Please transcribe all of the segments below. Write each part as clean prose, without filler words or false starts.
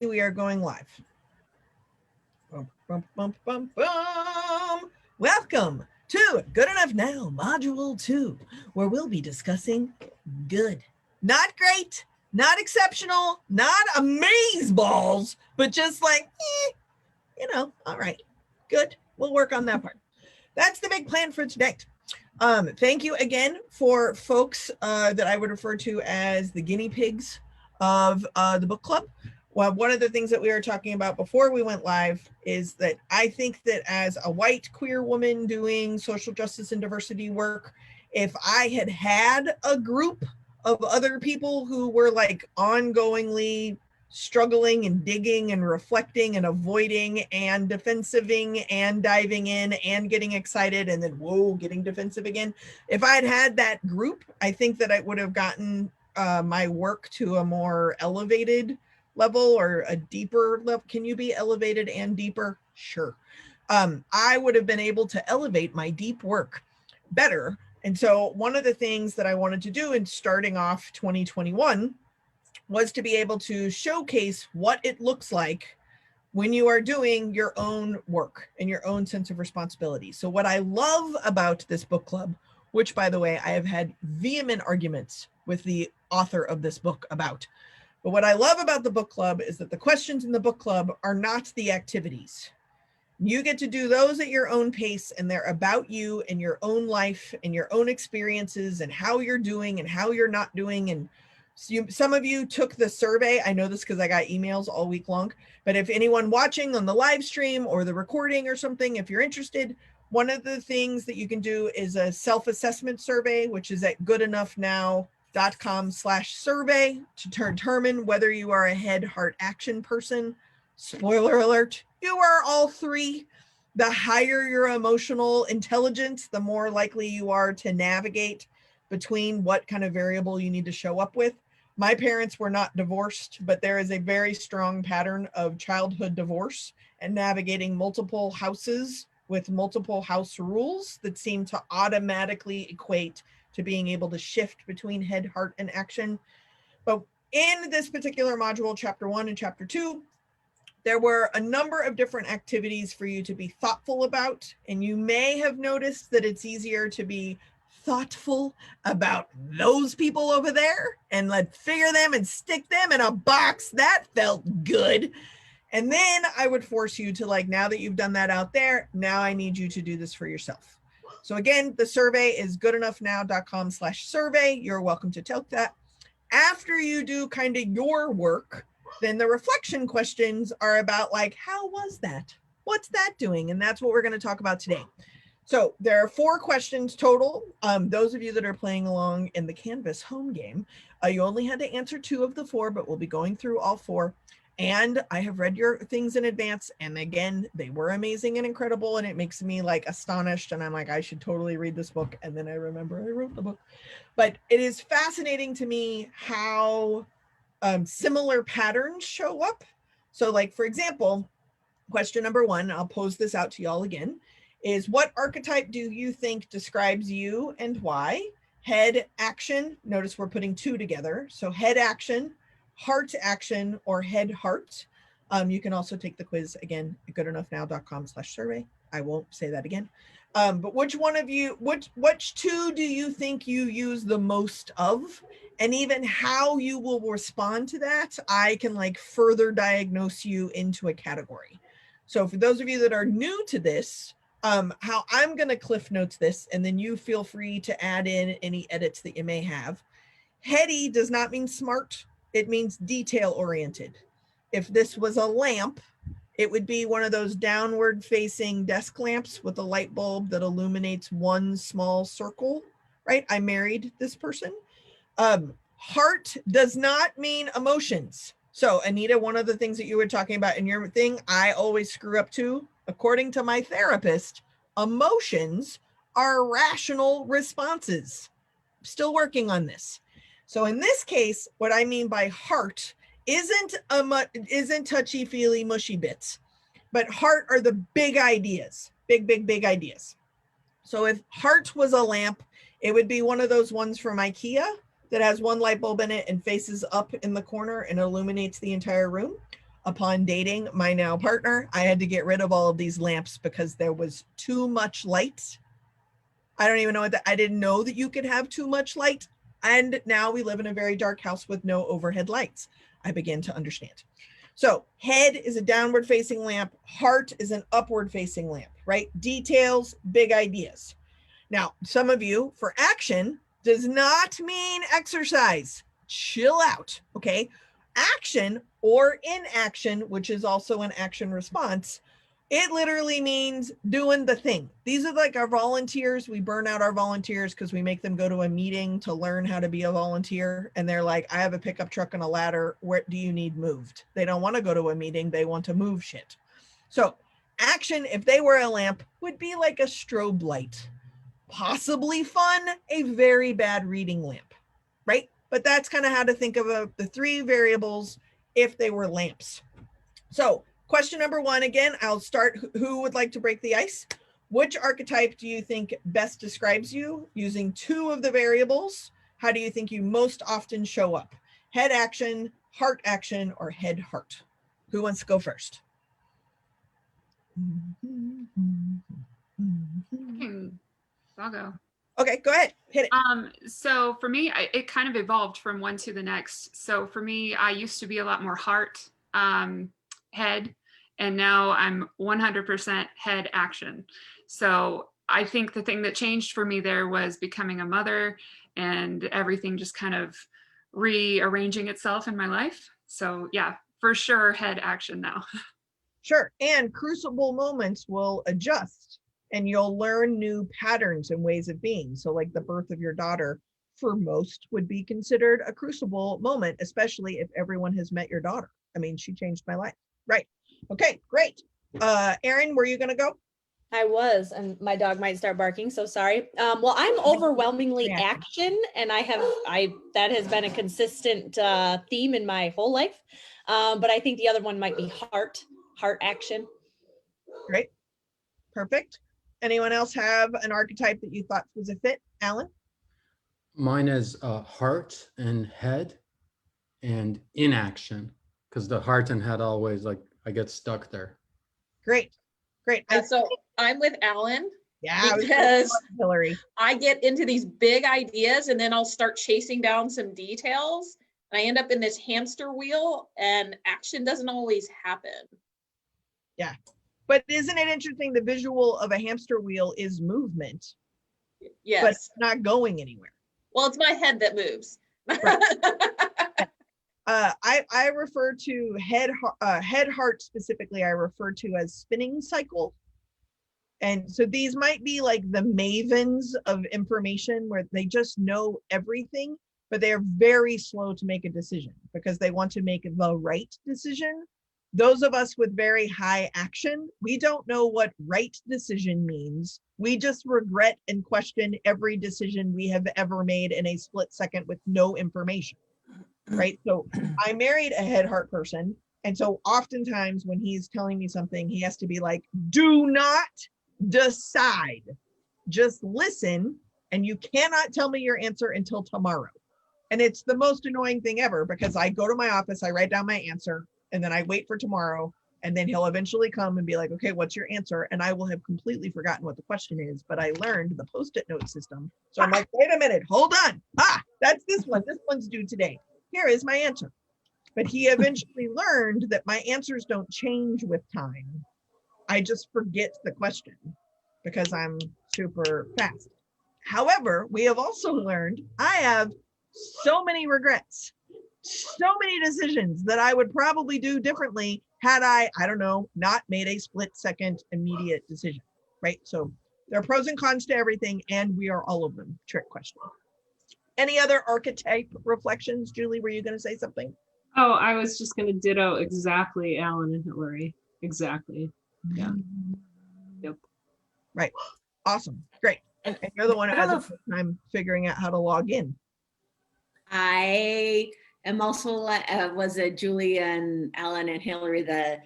We are going live. Bum, bum, bum, bum, bum. Welcome to Good Enough Now, Module 2, where we'll be discussing good. Not great, not exceptional, not amazeballs, but just like, all right, good. We'll work on that part. That's the big plan for today. Thank you again for folks that I would refer to as the guinea pigs of the book club. Well, one of the things that we were talking about before we went live is that I think that as a white queer woman doing social justice and diversity work, if I had had a group of other people who were like ongoingly struggling and digging and reflecting and avoiding and defensiving and diving in and getting excited and then whoa, getting defensive again. If I had had that group, I think that I would have gotten my work to a more elevated level or a deeper level. Can you be elevated and deeper? Sure. I would have been able to elevate my deep work better. And so one of the things that I wanted to do in starting off 2021 was to be able to showcase what it looks like when you are doing your own work and your own sense of responsibility. So what I love about this book club, which by the way, I have had vehement arguments with the author of this book about, but what I love about the book club is that the questions in the book club are not the activities. You get to do those at your own pace, and they're about you and your own life and your own experiences and how you're doing and how you're not doing. And some of you took the survey. I know this because I got emails all week long, but if anyone watching on the live stream or the recording or something, if you're interested, one of the things that you can do is a self-assessment survey, which is at goodenough.now.com/survey to determine whether you are a head, heart, action person. Spoiler alert, you are all three. The higher your emotional intelligence, the more likely you are to navigate between what kind of variable you need to show up with. My parents were not divorced, but there is a very strong pattern of childhood divorce and navigating multiple houses with multiple house rules that seem to automatically equate to being able to shift between head, heart, and action. But in this particular module, chapter 1 and chapter 2, there were a number of different activities for you to be thoughtful about. And you may have noticed that it's easier to be thoughtful about those people over there and let's figure them and stick them in a box. That felt good. And then I would force you to, like, now that you've done that out there, now I need you to do this for yourself. So again, the survey is goodenoughnow.com/survey. You're welcome to take that. After you do kind of your work, then the reflection questions are about like, how was that? What's that doing? And that's what we're going to talk about today. So there are 4 questions total. Those of you that are playing along in the Canvas home game, you only had to answer 2 of the 4, but we'll be going through all 4. And I have read your things in advance. And again, they were amazing and incredible. And it makes me like astonished. And I'm like, I should totally read this book. And then I remember I wrote the book. But it is fascinating to me how similar patterns show up. So like, for example, question number 1, I'll pose this out to y'all again, is what archetype do you think describes you and why? Head, action. Notice we're putting 2 together. So head action, heart action, or head heart. You can also take the quiz again at goodenoughnow.com/survey. I won't say that again. But which one of you, which 2 do you think you use the most of? And even how you will respond to that, I can like further diagnose you into a category. So for those of you that are new to this, how I'm going to cliff notes this, and then you feel free to add in any edits that you may have. Heady does not mean smart. It means detail oriented. If this was a lamp, it would be one of those downward facing desk lamps with a light bulb that illuminates one small circle, right? I married this person. Heart does not mean emotions. So Anita, one of the things that you were talking about in your thing, I always screw up too. According to my therapist, emotions are rational responses. Still working on this. So in this case, what I mean by heart isn't touchy-feely mushy bits, but heart are the big ideas, big ideas. So if heart was a lamp, it would be one of those ones from IKEA that has one light bulb in it and faces up in the corner and illuminates the entire room. Upon dating my now partner, I had to get rid of all of these lamps because there was too much light. I don't even know what that, I didn't know that you could have too much light. And now we live in a very dark house with no overhead lights. I begin to understand. So head is a downward facing lamp. Heart is an upward facing lamp, right? Details, big ideas. Now, some of you, for action does not mean exercise. Chill out, okay? Action or inaction, which is also an action response, it literally means doing the thing. These are like our volunteers. We burn out our volunteers because we make them go to a meeting to learn how to be a volunteer. And they're like, I have a pickup truck and a ladder. What do you need moved? They don't want to go to a meeting. They want to move shit. So action, if they were a lamp, would be like a strobe light. Possibly fun, a very bad reading lamp, right? But that's kind of how to think of the three variables if they were lamps. So question number one, again, I'll start. Who would like to break the ice? Which archetype do you think best describes you using two of the variables? How do you think you most often show up? Head action, heart action, or head heart? Who wants to go first? I'll go. Okay, go ahead, hit it. So for me, it kind of evolved from one to the next. So for me, I used to be a lot more heart, head, and now I'm 100% head action. So I think the thing that changed for me there was becoming a mother and everything just kind of rearranging itself in my life. So yeah, for sure, head action now. Sure, and crucible moments will adjust and you'll learn new patterns and ways of being. So like the birth of your daughter, for most would be considered a crucible moment, especially if everyone has met your daughter. I mean, she changed my life. Right. Okay, great. Erin, were you gonna go? I was, and my dog might start barking, so sorry. Well, I'm overwhelmingly action, and that has been a consistent theme in my whole life. But I think the other one might be heart action. Great. Perfect. Anyone else have an archetype that you thought was a fit? Alan? Mine is heart and head and inaction, because the heart and head always, like, I get stuck there. Great. Great. So I'm with Alan. Yeah, because Hillary. I get into these big ideas and then I'll start chasing down some details. And I end up in this hamster wheel and action doesn't always happen. Yeah. But isn't it interesting? The visual of a hamster wheel is movement. Yes. But it's not going anywhere. Well, it's my head that moves. Right. I refer to head heart specifically, I refer to as spinning cycle. And so these might be like the mavens of information where they just know everything, but they are very slow to make a decision because they want to make the right decision. Those of us with very high action, we don't know what right decision means. We just regret and question every decision we have ever made in a split second with no information, right? So I married a head heart person. And so oftentimes when he's telling me something, he has to be like, do not decide, just listen. And you cannot tell me your answer until tomorrow. And it's the most annoying thing ever because I go to my office, I write down my answer, and then I wait for tomorrow, and then he'll eventually come and be like, okay, what's your answer? And I will have completely forgotten what the question is, but I learned the Post-it note system. So I'm like, wait a minute, hold on. That's this one. This one's due today. Here is my answer. But he eventually learned that my answers don't change with time. I just forget the question because I'm super fast. However, we have also learned I have so many regrets, so many decisions that I would probably do differently had I don't know, not made a split second immediate decision, right? So there are pros and cons to everything, and we are all of them. Trick question. Any other archetype reflections? Julie, were you going to say something? Oh, I was just going to ditto exactly Alan and Hillary. Exactly. Yeah. Yep. Right. Awesome. Great. And you're the one who has a first time figuring out how to log in. I am also was a Julie and Alan and Hillary. The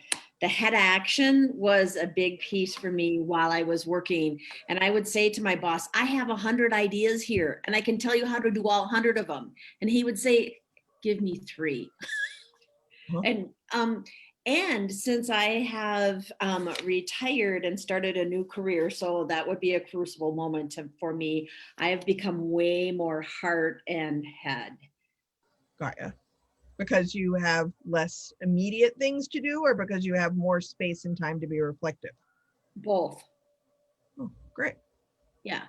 head action was a big piece for me while I was working. And I would say to my boss, I have 100 ideas here and I can tell you how to do all 100 of them. And he would say, give me 3. Huh? And And since I have retired and started a new career, so that would be a crucible moment for me, I have become way more heart and head. Got ya. Because you have less immediate things to do, or because you have more space and time to be reflective? Both. Oh, great. Yeah.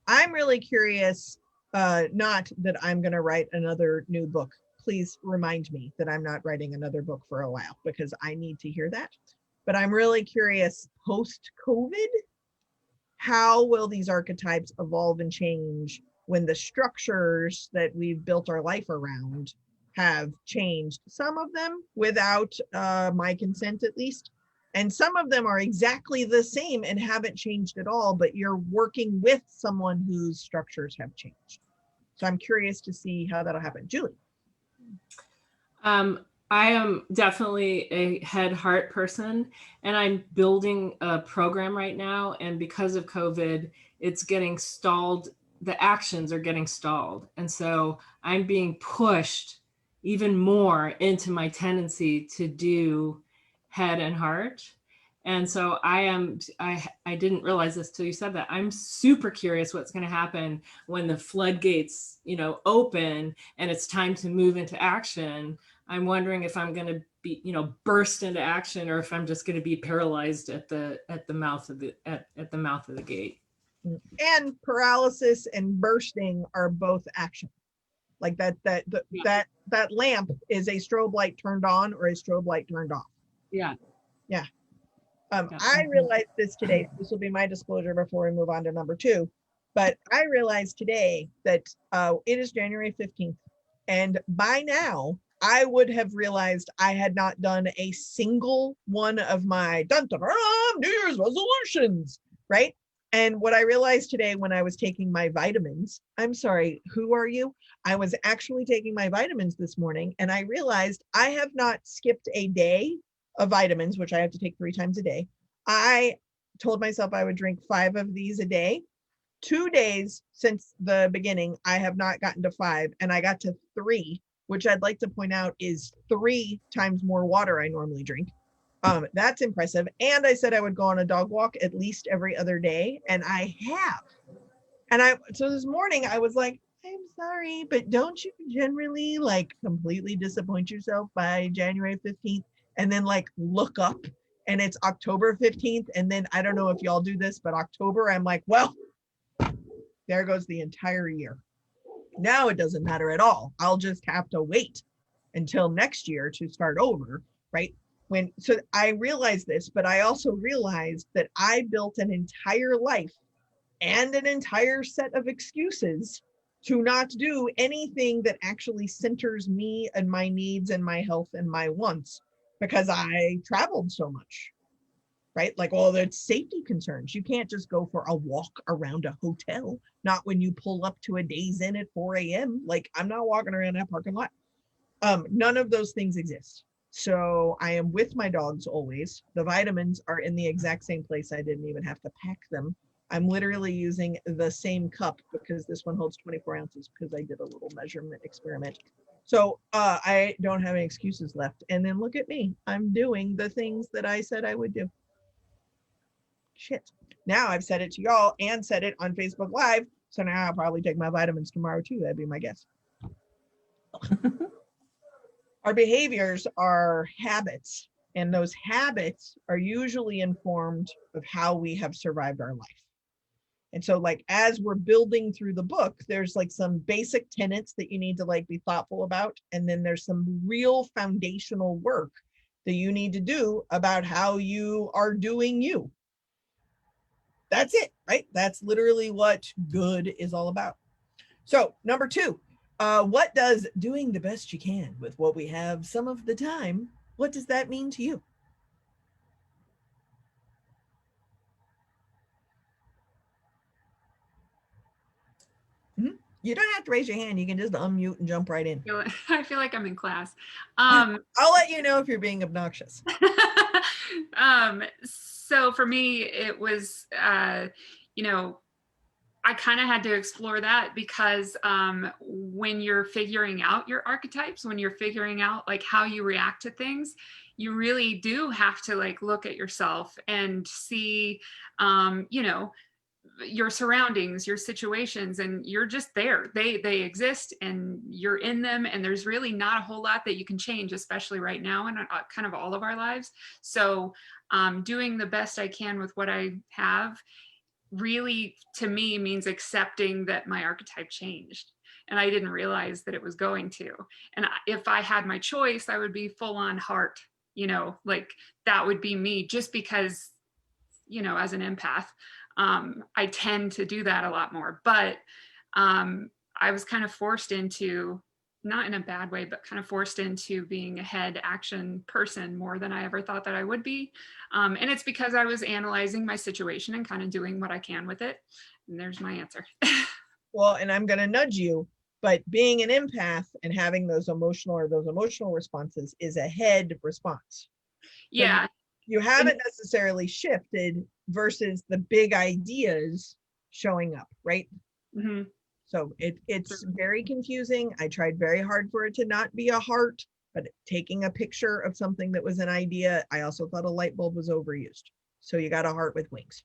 I'm really curious, not that I'm going to write another new book. Please remind me that I'm not writing another book for a while, because I need to hear that. But I'm really curious, post-COVID, how will these archetypes evolve and change when the structures that we've built our life around have changed? Some of them without my consent, at least. And some of them are exactly the same and haven't changed at all, but you're working with someone whose structures have changed. So I'm curious to see how that'll happen. Julie. I am definitely a head heart person, and I'm building a program right now. And because of COVID, it's getting stalled. The actions are getting stalled. And so I'm being pushed even more into my tendency to do head and heart. And so I didn't realize this till you said that. I'm super curious what's going to happen when the floodgates, open and it's time to move into action. I'm wondering if I'm going to be, burst into action, or if I'm just going to be paralyzed at the mouth of the gate. And paralysis and bursting are both action. Like that lamp is a strobe light turned on or a strobe light turned off. Yeah. Yeah. I realized this today. This will be my disclosure before we move on to number 2. But I realized today that it is January 15th. And by now, I would have realized I had not done a single one of my New Year's resolutions, right? And what I realized today when I was taking my vitamins, I'm sorry, who are you? I was actually taking my vitamins this morning, and I realized I have not skipped a day of vitamins, which I have to take 3 times a day. I told myself I would drink 5 of these a day. 2 days since the beginning, I have not gotten to 5, and I got to 3, which I'd like to point out is 3 times more water I normally drink. That's impressive. And I said I would go on a dog walk at least every other day, and I have. And so this morning I was like, I'm sorry, but don't you generally like completely disappoint yourself by January 15th and then like look up and it's October 15th? And then I don't know if y'all do this, but October, I'm like, well, there goes the entire year. Now it doesn't matter at all. I'll just have to wait until next year to start over, right? So I realized this, but I also realized that I built an entire life and an entire set of excuses to not do anything that actually centers me and my needs and my health and my wants, because I traveled so much, right? Like all the safety concerns. You can't just go for a walk around a hotel, not when you pull up to a Days Inn at 4 a.m. Like I'm not walking around that parking lot. None of those things exist. So I am with my dogs always. The vitamins are in the exact same place. I didn't even have to pack them. I'm literally using the same cup because this one holds 24 ounces because I did a little measurement experiment. So I don't have any excuses left. And then look at me. I'm doing the things that I said I would do. Shit. Now I've said it to y'all and said it on Facebook Live. So now I'll probably take my vitamins tomorrow too. That'd be my guess. Our behaviors are habits, and those habits are usually informed of how we have survived our life. And so like, as we're building through the book, there's like some basic tenets that you need to like be thoughtful about. And then there's some real foundational work that you need to do about how you are doing you. That's it, right? That's literally what good is all about. So number 2, what does doing the best you can with what we have some of the time, what does that mean to you? You don't have to raise your hand. You can just unmute and jump right in. I feel like I'm in class. I'll let you know if you're being obnoxious. So for me, it was, I kind of had to explore that because when you're figuring out your archetypes, when you're figuring out like how you react to things, you really do have to like look at yourself and see, you know, your surroundings, your situations, and you're just there. They exist and you're in them, and there's really not a whole lot that you can change, especially right now in kind of all of our lives. So doing the best I can with what I have really, to me, means accepting that my archetype changed. And I didn't realize that it was going to. And if I had my choice, I would be full on heart, you know, like that would be me, just because, you know, as an empath, I tend to do that a lot more. But I was kind of forced into, not in a bad way, but kind of forced into being a head action person more than I ever thought that I would be. And it's because I was analyzing my situation and kind of doing what I can with it. And there's my answer. Well, and I'm going to nudge you, but being an empath and having those emotional responses is a head response. Yeah. You haven't necessarily shifted versus the big ideas showing up, right? Mm-hmm. So it's very confusing. I tried very hard for it to not be a heart, but taking a picture of something that was an idea, I also thought a light bulb was overused. So you got a heart with wings.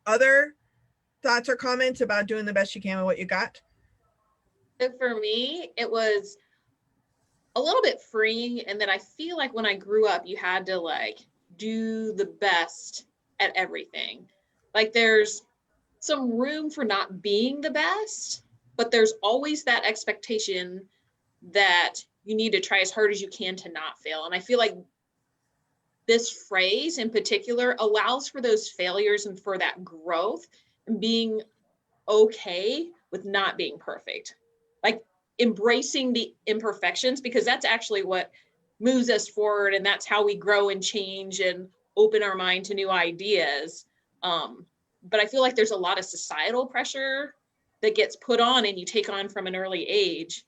Other thoughts or comments about doing the best you can with what you got? So for me, it was a little bit freeing, and then I feel like when I grew up, you had to like do the best at everything. Like there's some room for not being the best, but there's always that expectation that you need to try as hard as you can to not fail. And I feel like this phrase in particular allows for those failures and for that growth and being okay with not being perfect. Like embracing the imperfections, because that's actually what moves us forward, and that's how we grow and change and open our mind to new ideas. But I feel like there's a lot of societal pressure that gets put on and you take on from an early age.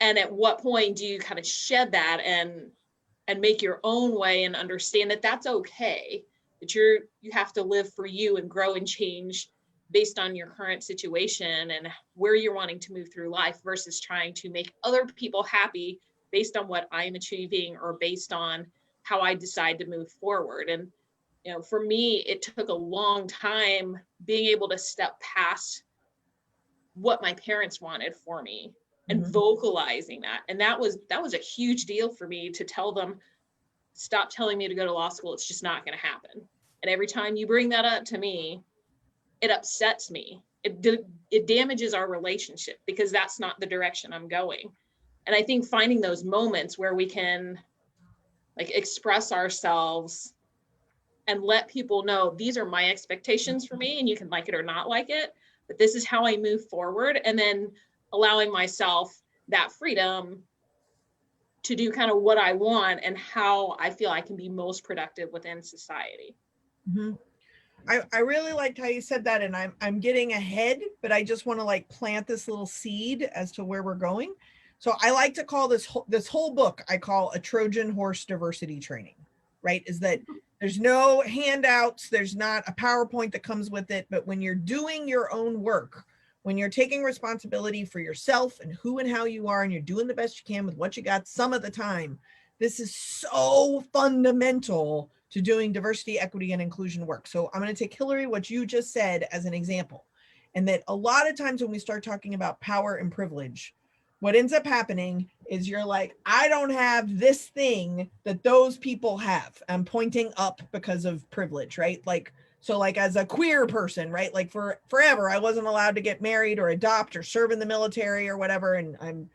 And at what point do you kind of shed that and make your own way and understand that that's okay, that you have to live for you and grow and change based on your current situation and where you're wanting to move through life, versus trying to make other people happy based on what I'm achieving or based on how I decide to move forward. And you know, for me, it took a long time being able to step past what my parents wanted for me and vocalizing that. And that was a huge deal for me, to tell them, stop telling me to go to law school. It's just not going to happen. And every time you bring that up to me, it upsets me. It damages our relationship, because that's not the direction I'm going. And I think finding those moments where we can like express ourselves and let people know, these are my expectations for me, and you can like it or not like it, but this is how I move forward. And then allowing myself that freedom to do kind of what I want and how I feel I can be most productive within society. Mm-hmm. I really liked how you said that, and I'm getting ahead, but I just want to like plant this little seed as to where we're going. So I like to call this whole book, I call a Trojan horse diversity training, right? Is that there's no handouts, there's not a PowerPoint that comes with it, but when you're doing your own work, when you're taking responsibility for yourself and who and how you are, and you're doing the best you can with what you got some of the time, this is so fundamental to doing diversity, equity, and inclusion work. So I'm going to take, Hillary, what you just said as an example. And that a lot of times when we start talking about power and privilege, what ends up happening is you're like, I don't have this thing that those people have. I'm pointing up because of privilege, right? Like, so like as a queer person, right? Like for forever, I wasn't allowed to get married or adopt or serve in the military or whatever. And I'm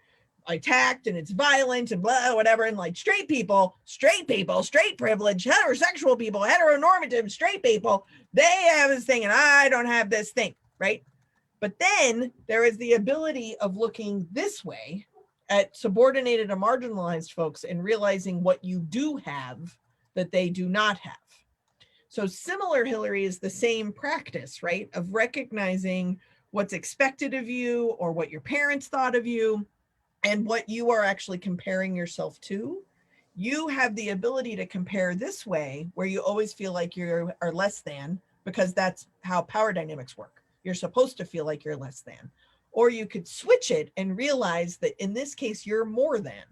attacked and it's violent and blah, whatever. And like straight people, straight privilege, heterosexual people, heteronormative, straight people, they have this thing and I don't have this thing, right? But then there is the ability of looking this way at subordinated and marginalized folks and realizing what you do have that they do not have. So similar, Hillary, is the same practice, right? Of recognizing what's expected of you or what your parents thought of you and what you are actually comparing yourself to. You have the ability to compare this way, where you always feel like you are less than, because that's how power dynamics work. You're supposed to feel like you're less than. or you could switch it and realize that in this case, you're more than,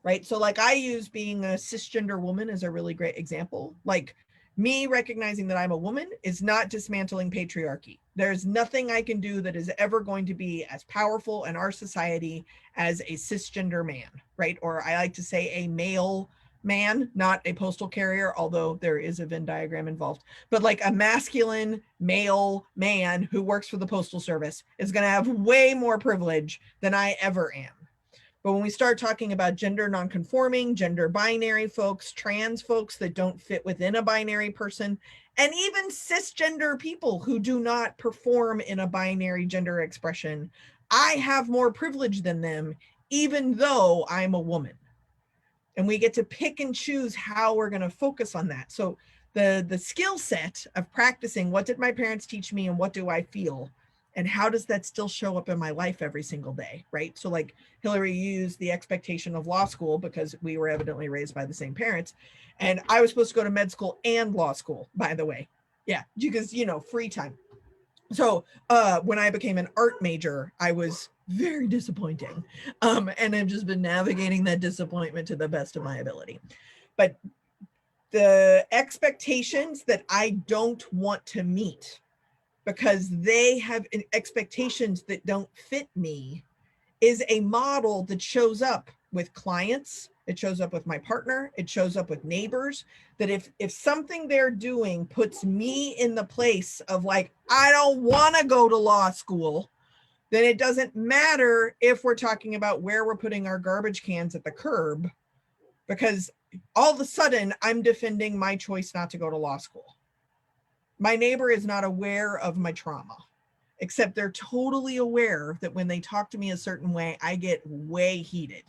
right? So like I use being a cisgender woman as a really great example. Like me recognizing that I'm a woman is not dismantling patriarchy. There's nothing I can do that is ever going to be as powerful in our society as a cisgender man, right? Or I like to say a male man, not a postal carrier, although there is a Venn diagram involved, but like a masculine male man who works for the postal service is going to have way more privilege than I ever am. But when we start talking about gender nonconforming, gender binary folks, trans folks that don't fit within a binary person, and even cisgender people who do not perform in a binary gender expression, I have more privilege than them, even though I'm a woman. And we get to pick and choose how we're going to focus on that. So the skill set of practicing, what did my parents teach me and what do I feel? And how does that still show up in my life every single day, right? So like Hillary used the expectation of law school because we were evidently raised by the same parents. And I was supposed to go to med school and law school, by the way. Yeah, because, you know, free time. So when I became an art major, I was very disappointing. And I've just been navigating that disappointment to the best of my ability. But the expectations that I don't want to meet because they have expectations that don't fit me is a model that shows up with clients. It shows up with my partner. It shows up with neighbors, that if something they're doing puts me in the place of like, I don't want to go to law school, then it doesn't matter if we're talking about where we're putting our garbage cans at the curb, because all of a sudden I'm defending my choice not to go to law school. My neighbor is not aware of my trauma, except they're totally aware that when they talk to me a certain way, I get way heated.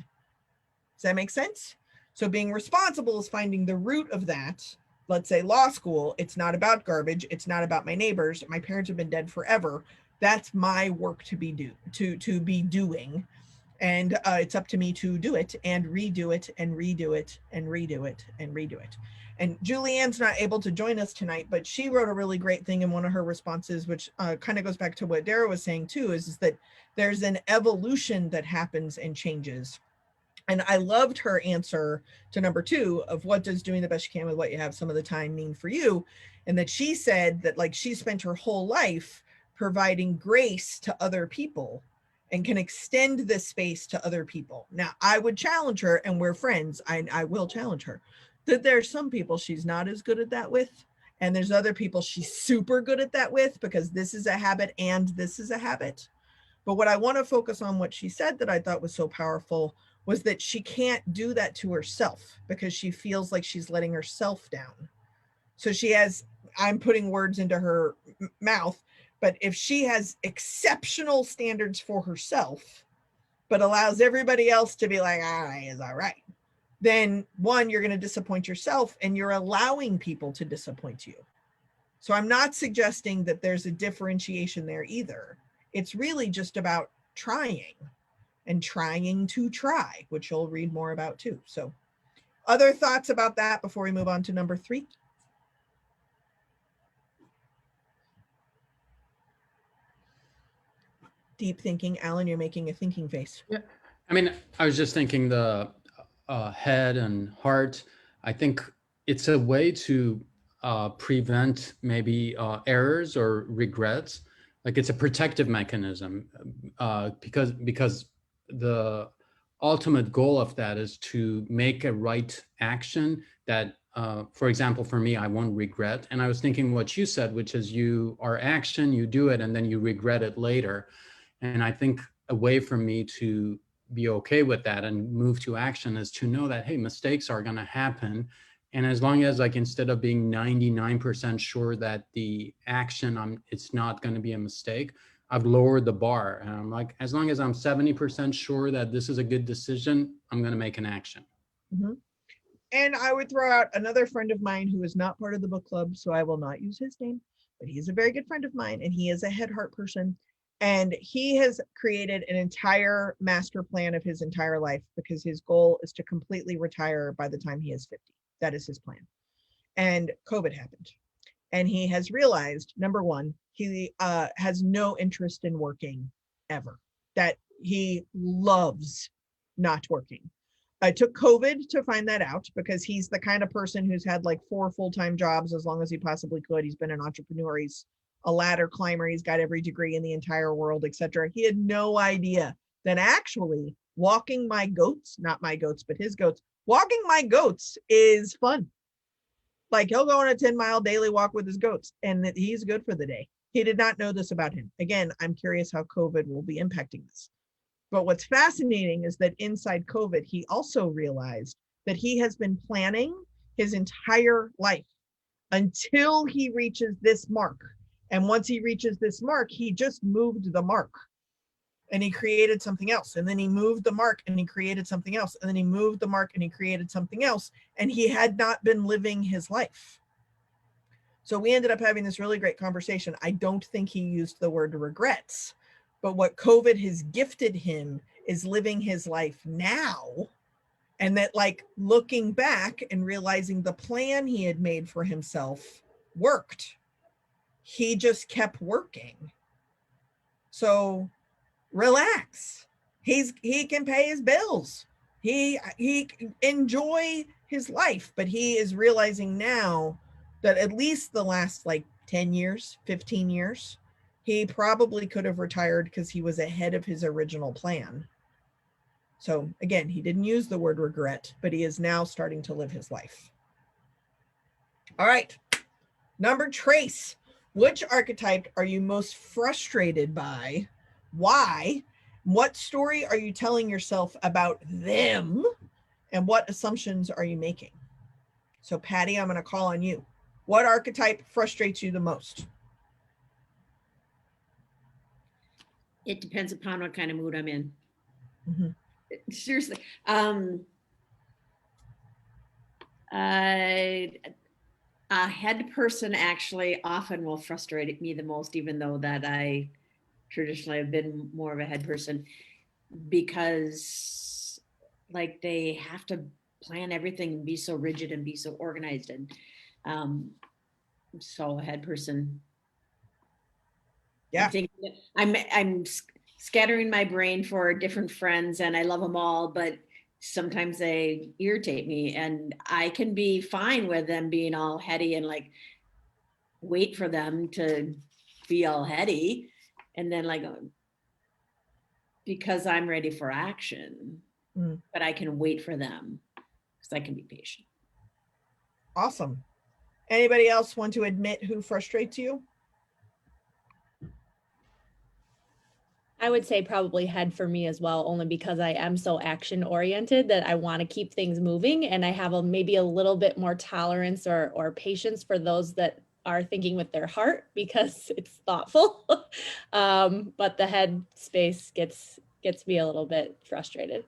Does that make sense? So being responsible is finding the root of that. Let's say law school, it's not about garbage. It's not about my neighbors. My parents have been dead forever. That's my work to be doing. And it's up to me to do it and redo it and redo it and redo it and redo it. And Julianne's not able to join us tonight, but she wrote a really great thing in one of her responses, which kind of goes back to what Dara was saying too, is that there's an evolution that happens and changes. And I loved her answer to number 2 of what does doing the best you can with what you have some of the time mean for you? And that she said that like she spent her whole life providing grace to other people and can extend this space to other people. Now, I would challenge her, and we're friends, I will challenge her, that there's some people she's not as good at that with, and there's other people she's super good at that with, because this is a habit and this is a habit. But what I want to focus on, what she said that I thought was so powerful, was that she can't do that to herself because she feels like she's letting herself down. So she has, I'm putting words into her mouth, but if she has exceptional standards for herself, but allows everybody else to be like, is all right, then one, you're going to disappoint yourself and you're allowing people to disappoint you. So I'm not suggesting that there's a differentiation there either. It's really just about trying and trying to try, which you'll read more about too. So other thoughts about that before we move on to number 3? Deep thinking. Alan, you're making a thinking face. Yeah, I mean, I was just thinking the head and heart. I think it's a way to prevent maybe errors or regrets. Like it's a protective mechanism because the ultimate goal of that is to make a right action that, for example, for me, I won't regret. And I was thinking what you said, which is you are action, you do it, and then you regret it later. And I think a way for me to be okay with that and move to action is to know that, hey, mistakes are going to happen. And as long as like, instead of being 99% sure that the action, it's not going to be a mistake, I've lowered the bar. And I'm like, as long as I'm 70% sure that this is a good decision, I'm going to make an action. Mm-hmm. And I would throw out another friend of mine who is not part of the book club, so I will not use his name, but he's a very good friend of mine, and he is a head heart person. And he has created an entire master plan of his entire life because his goal is to completely retire by the time he is 50. That is his plan. And COVID happened. And he has realized, number one, he has no interest in working ever, that he loves not working. I took COVID to find that out because he's the kind of person who's had like 4 full-time jobs as long as he possibly could. He's been an entrepreneur. He's a ladder climber. He's got every degree in the entire world, etc. He had no idea that actually walking my goats, not my goats, but his goats, walking my goats is fun. Like he'll go on a 10-mile daily walk with his goats and that he's good for the day. He did not know this about him. Again, I'm curious how COVID will be impacting this. But what's fascinating is that inside COVID, he also realized that he has been planning his entire life until he reaches this mark. And once he reaches this mark, he just moved the mark and he created something else. And then he moved the mark and he created something else. And then he moved the mark and he created something else. And he had not been living his life. So we ended up having this really great conversation. I don't think he used the word regrets, but what COVID has gifted him is living his life now. And that like looking back and realizing the plan he had made for himself worked. He just kept working. So relax. He can pay his bills. He enjoy his life, but he is realizing now that at least the last like 10 years, 15 years, he probably could have retired because he was ahead of his original plan. So again, he didn't use the word regret, but he is now starting to live his life. All right. Number trace. Which archetype are you most frustrated by? Why? What story are you telling yourself about them? And what assumptions are you making? So Patty, I'm going to call on you. What archetype frustrates you the most? It depends upon what kind of mood I'm in. Mm-hmm. Seriously. A head person actually often will frustrate me the most, even though that I traditionally have been more of a head person, because like they have to plan everything and be so rigid and be so organized. And so a head person. Yeah. I'm scattering my brain for different friends and I love them all, but sometimes they irritate me, and I can be fine with them being all heady and like wait for them to be all heady, and then like because I'm ready for action, but I can wait for them because I can be patient. Awesome. Anybody else want to admit who frustrates you? I would say probably head for me as well, only because I am so action oriented that I want to keep things moving, and I have maybe a little bit more tolerance or patience for those that are thinking with their heart because it's thoughtful. But the head space gets me a little bit frustrated.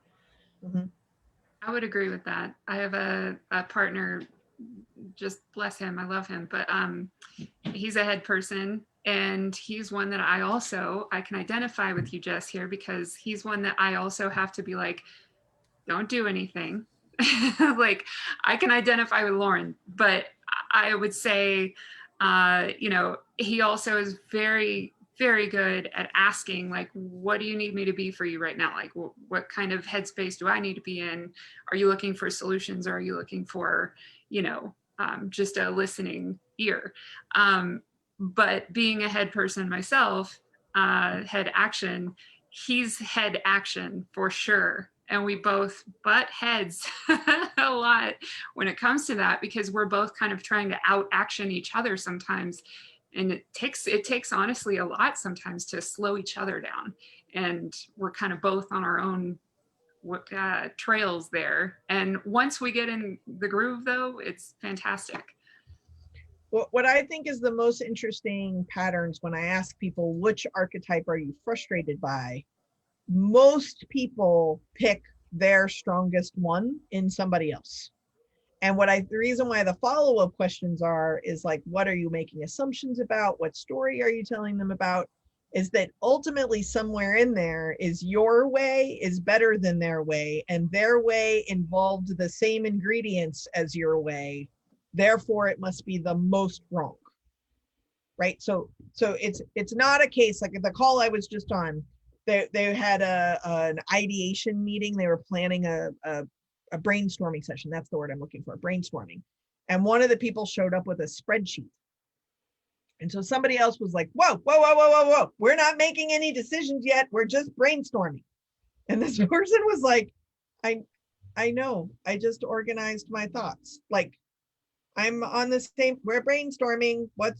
Mm-hmm. I would agree with that. I have a partner, just bless him, I love him, but he's a head person. And he's one that I can identify with you, Jess, here, because he's one that I also have to be like, don't do anything. Like I can identify with Lauren, but I would say, he also is very, very good at asking, like, what do you need me to be for you right now? Like, what kind of headspace do I need to be in? Are you looking for solutions? Or are you looking for, just a listening ear? But being a head person myself, head action, he's head action for sure. And we both butt heads a lot when it comes to that, because we're both kind of trying to out action each other sometimes. And it takes honestly a lot sometimes to slow each other down. And we're kind of both on our own trails there. And once we get in the groove though, it's fantastic. What I think is the most interesting patterns when I ask people, which archetype are you frustrated by? Most people pick their strongest one in somebody else. And the reason why the follow-up questions is like, what are you making assumptions about? What story are you telling them about? Is that ultimately somewhere in there is your way is better than their way, and their way involved the same ingredients as your way. Therefore, it must be the most wrong, right? So it's not a case like the call I was just on. they had an ideation meeting. They were planning a brainstorming session. That's the word I'm looking for, brainstorming. And one of the people showed up with a spreadsheet. And so somebody else was like, whoa, whoa, whoa, whoa, whoa, whoa. We're not making any decisions yet. We're just brainstorming. And this person was like, I know, I just organized my thoughts. Like, I'm on the same, we're brainstorming. What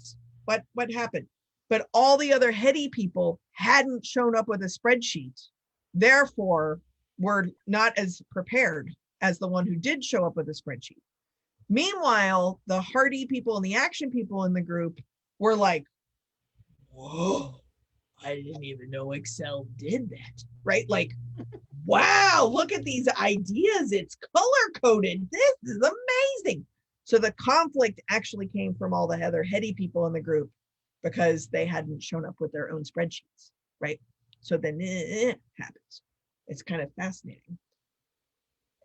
happened? But all the other heady people hadn't shown up with a spreadsheet. Therefore, were not as prepared as the one who did show up with a spreadsheet. Meanwhile, the hardy people and the action people in the group were like, whoa, I didn't even know Excel did that, right? Like, wow, look at these ideas. It's color-coded. This is amazing. So the conflict actually came from all the heady people in the group because they hadn't shown up with their own spreadsheets, right? So then it happens. It's kind of fascinating.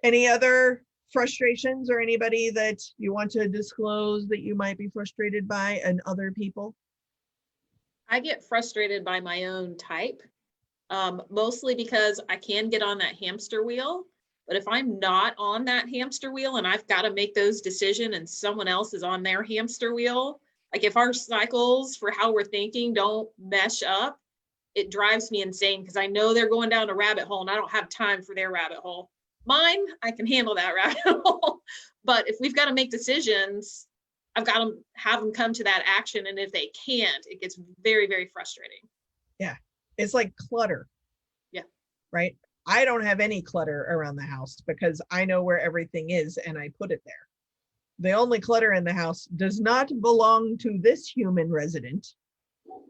Any other frustrations or anybody that you want to disclose that you might be frustrated by and other people? I get frustrated by my own type, mostly because I can get on that hamster wheel. But if I'm not on that hamster wheel and I've got to make those decisions and someone else is on their hamster wheel, like if our cycles for how we're thinking don't mesh up, it drives me insane because I know they're going down a rabbit hole and I don't have time for their rabbit hole. Mine, I can handle that rabbit hole. But if we've got to make decisions, I've got to have them come to that action. And if they can't, it gets very, very frustrating. Yeah. It's like clutter. Yeah. Right. I don't have any clutter around the house because I know where everything is and I put it there. The only clutter in the house does not belong to this human resident.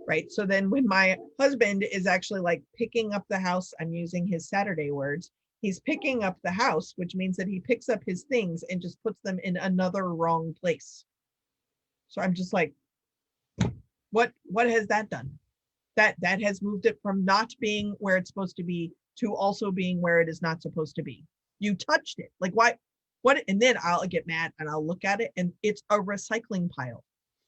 Right. So then when my husband is actually like picking up the house, I'm using his Saturday words, he's picking up the house, which means that he picks up his things and just puts them in another wrong place. So I'm just like, what has that done? That has moved it from not being where it's supposed to be to also being where it is not supposed to be. You touched it. Like why? What? And then I'll get mad and I'll look at it and it's a recycling pile.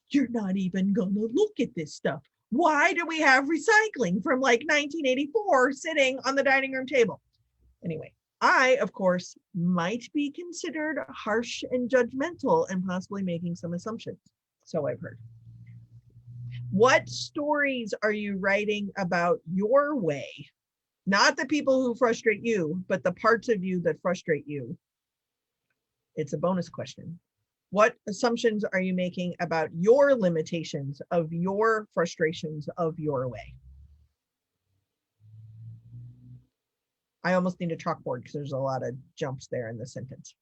You're not even gonna look at this stuff. Why do we have recycling from like 1984 sitting on the dining room table? Anyway, I, of course, might be considered harsh and judgmental and possibly making some assumptions. So I've heard. What stories are you writing about your way? Not the people who frustrate you, but the parts of you that frustrate you. It's a bonus question. What assumptions are you making about your limitations of your frustrations of your way? I almost need a chalkboard because there's a lot of jumps there in the sentence.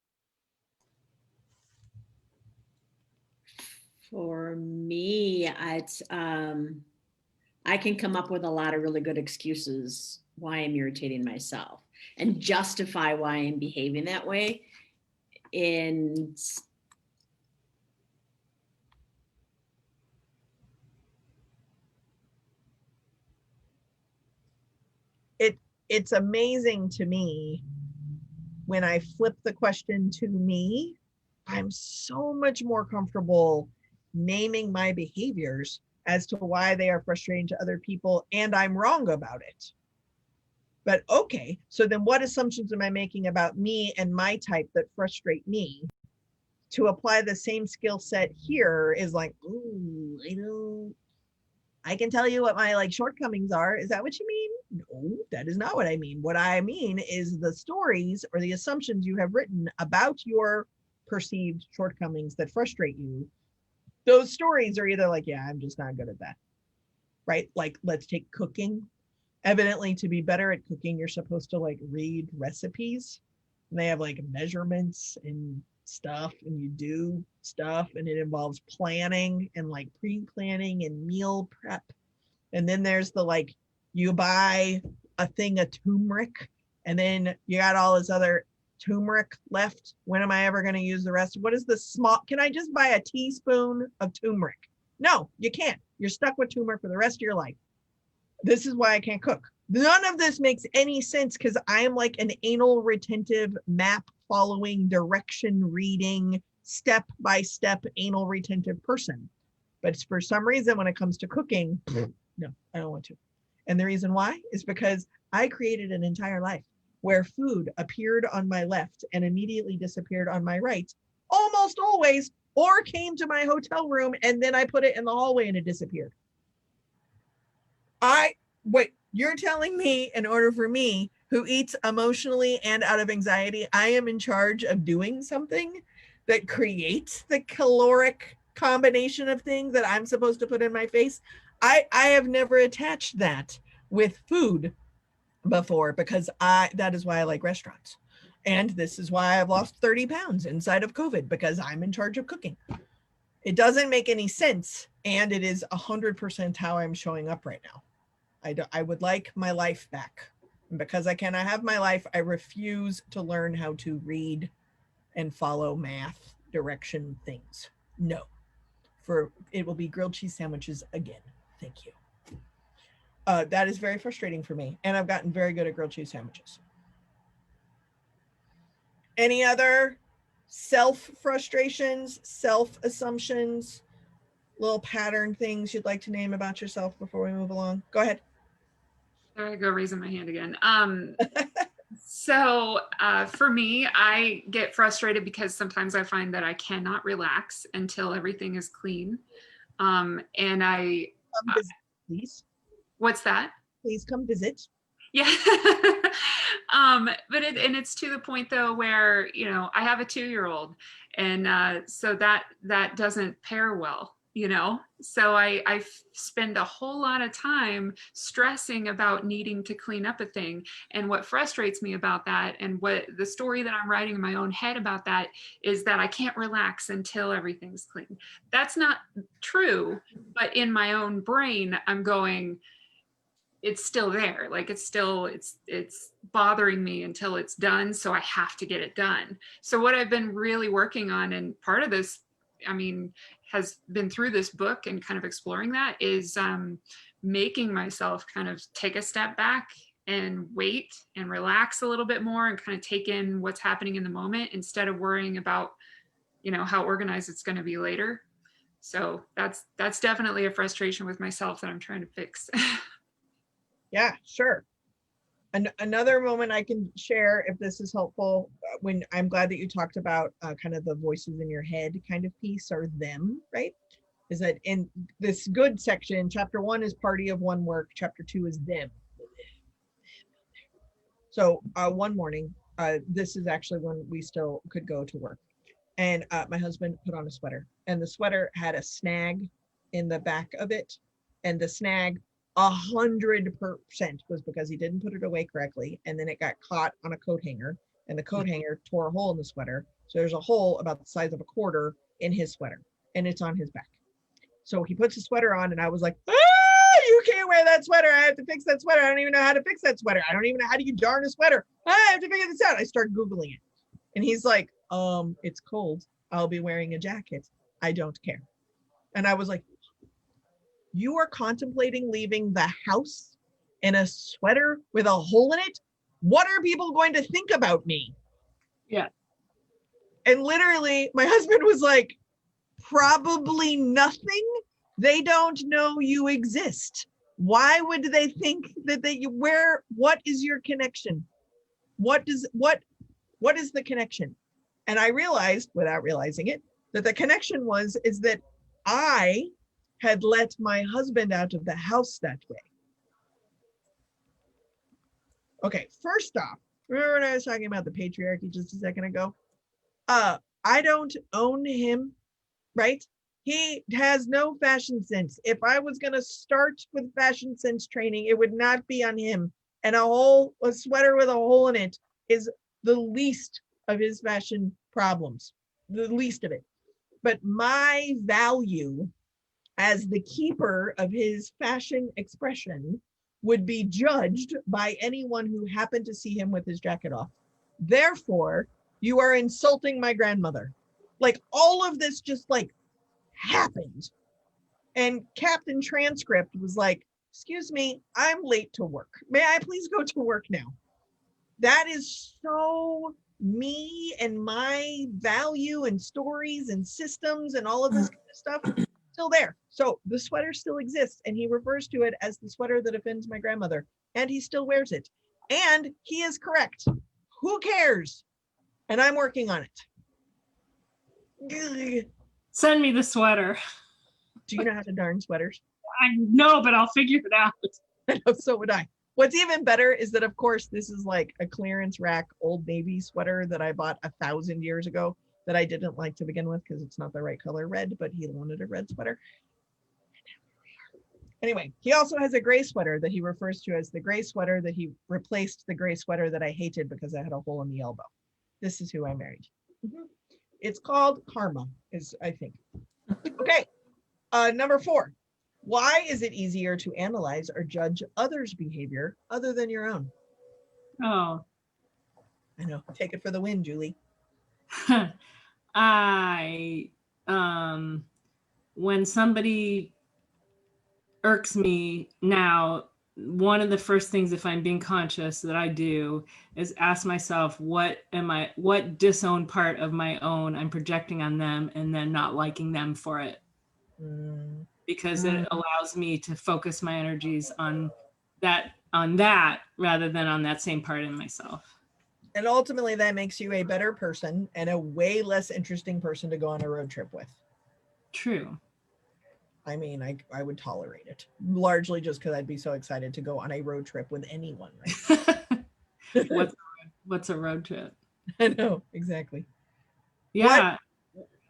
For me, it's I can come up with a lot of really good excuses why I'm irritating myself and justify why I'm behaving that way. And it's amazing to me when I flip the question to me, I'm so much more comfortable naming my behaviors as to why they are frustrating to other people, and I'm wrong about it. But okay, so then what assumptions am I making about me and my type that frustrate me? To apply the same skill set here is like, ooh, I can tell you what my like shortcomings are. Is that what you mean? No, that is not what I mean. What I mean is the stories or the assumptions you have written about your perceived shortcomings that frustrate you. Those stories are either like, yeah, I'm just not good at that, right? Like, let's take cooking. Evidently, to be better at cooking, you're supposed to like read recipes. And they have like measurements and stuff, and you do stuff, and it involves planning and like pre-planning and meal prep. And then there's the like, you buy a thing of turmeric, and then you got all this other turmeric left. When am I ever going to use the rest? What is the small? Can I just buy a teaspoon of turmeric? No, you can't. You're stuck with turmeric for the rest of your life. This is why I can't cook. None of this makes any sense because I'm like an anal retentive, map following, direction reading, step by step anal retentive person. But for some reason, when it comes to cooking, no, I don't want to. And the reason why is because I created an entire life where food appeared on my left and immediately disappeared on my right, almost always, or came to my hotel room and then I put it in the hallway and it disappeared. Wait, you're telling me in order for me, who eats emotionally and out of anxiety, I am in charge of doing something that creates the caloric combination of things that I'm supposed to put in my face? I have never attached that with food before, because that is why I like restaurants. And this is why I've lost 30 pounds inside of COVID, because I'm in charge of cooking. It doesn't make any sense. And it is 100% how I'm showing up right now. I would like my life back. And because I cannot have my life, I refuse to learn how to read and follow math direction things. No. It will be grilled cheese sandwiches again. Thank you. That is very frustrating for me. And I've gotten very good at grilled cheese sandwiches. Any other self-frustrations, self-assumptions, little pattern things you'd like to name about yourself before we move along? Go ahead. There I go, raising my hand again. So for me, I get frustrated because sometimes I find that I cannot relax until everything is clean. And I, please. What's that? Please come visit. Yeah. But it's to the point though, where, you know, I have a 2-year-old and so that doesn't pair well, you know? So I spend a whole lot of time stressing about needing to clean up a thing. And what frustrates me about that, and what the story that I'm writing in my own head about that, is that I can't relax until everything's clean. That's not true, but in my own brain, I'm going, it's still there. Like it's bothering me until it's done. So I have to get it done. So what I've been really working on, and part of this, I mean, has been through this book and kind of exploring that, is making myself kind of take a step back and wait and relax a little bit more and kind of take in what's happening in the moment instead of worrying about, you know, how organized it's going to be later. So that's definitely a frustration with myself that I'm trying to fix. Yeah, sure. Another moment I can share, if this is helpful, when I'm glad that you talked about kind of the voices in your head kind of piece, or them, right? Is that in this good section, chapter 1 is party of one work, chapter 2 is them. So one morning, this is actually when we still could go to work. And my husband put on a sweater, and the sweater had a snag in the back of it. And the snag 100% was because he didn't put it away correctly. And then it got caught on a coat hanger, and the coat hanger tore a hole in the sweater. So there's a hole about the size of a quarter in his sweater, and it's on his back. So he puts the sweater on, and I was like, you can't wear that sweater. I have to fix that sweater. I don't even know how to fix that sweater. I don't even know how to darn a sweater. I have to figure this out. I start Googling it. And he's like, it's cold. I'll be wearing a jacket. I don't care. And I was like, you are contemplating leaving the house in a sweater with a hole in it? What are people going to think about me? Yeah. And literally my husband was like, probably nothing. They don't know you exist. Why would they think that what is your connection? What is the connection? And I realized, without realizing it, that the connection is that I had let my husband out of the house that way. Okay, first off, remember when I was talking about the patriarchy just a second ago? I don't own him, right? He has no fashion sense. If I was going to start with fashion sense training, it would not be on him. And a sweater with a hole in it is the least of his fashion problems, the least of it. But my value as the keeper of his fashion expression would be judged by anyone who happened to see him with his jacket off. Therefore, you are insulting my grandmother. Like, all of this just like happened. And Captain Transcript was like, excuse me, I'm late to work. May I please go to work now? That is so me and my value and stories and systems and all of this kind of stuff. still there. So the sweater still exists, and he refers to it as the sweater that offends my grandmother, and he still wears it. And he is correct. Who cares? And I'm working on it. Send me the sweater. Do you know how to darn sweaters? I know, but I'll figure it out. So would I. What's even better is that, of course, this is like a clearance rack Old Navy sweater that I bought 1,000 years ago that I didn't like to begin with because it's not the right color red, but he wanted a red sweater. Anyway, he also has a gray sweater that he refers to as the gray sweater that he replaced the gray sweater that I hated because I had a hole in the elbow. This is who I married. It's called karma, is I think. Okay, number 4. Why is it easier to analyze or judge others' behavior other than your own? Oh, I know. Take it for the win, Julie. When somebody irks me now, one of the first things, if I'm being conscious, that I do is ask myself, what disowned part of my own I'm projecting on them and then not liking them for it. Because it allows me to focus my energies on that rather than on that same part in myself. And ultimately that makes you a better person and a way less interesting person to go on a road trip with. True. I mean, I would tolerate it largely just because I'd be so excited to go on a road trip with anyone. Right? What's a road trip? I know, exactly. Yeah.